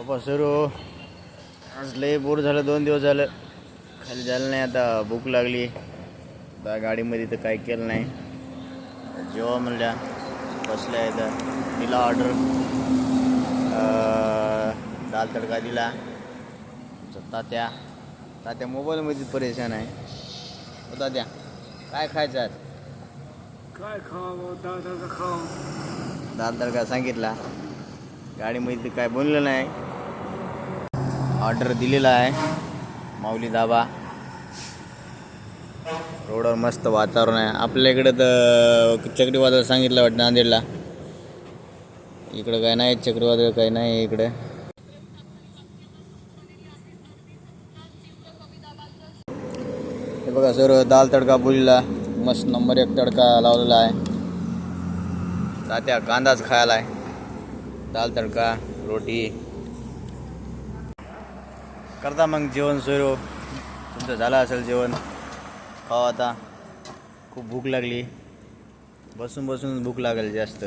बाबा सर आज लय बोर झालं, 2 दिवस झालं खाली झालं नाही. आता भूक लागली. आता गाडीमध्ये तर काय केलं नाही. जेव्हा म्हणल्या बसल्या इथं दिला ऑर्डर, दाल तडका दिला. तात्या तात्या मोबाईलमध्ये परेशान आहे. तात्या काय खायचं आज? काय खावं? दाल तडका खावं. दाल तडका सांगितला. गाडीमध्ये काय बनलं नाही. ऑर्डर दिलेला आहे. माऊली धाबा. रोडवर मस्त वातावरण आहे. आपल्या इकडे तर चक्रीवादळ सांगितलं वाटतं नांदेडला. इकडं काय नाही चक्रीवादळ, काही नाही इकडे. हे बघा सर, दाल तडका बोलीला मस्त नंबर 1 तडका लावलेला आहे. तात्या कांदाच खायला आहे. दाल तडका रोटी करता मग जेवण सुरू. तुमचं झालं असेल जेवण? खावा आता. खूप भूक लागली. बसून बसून भूक लागेल जास्त.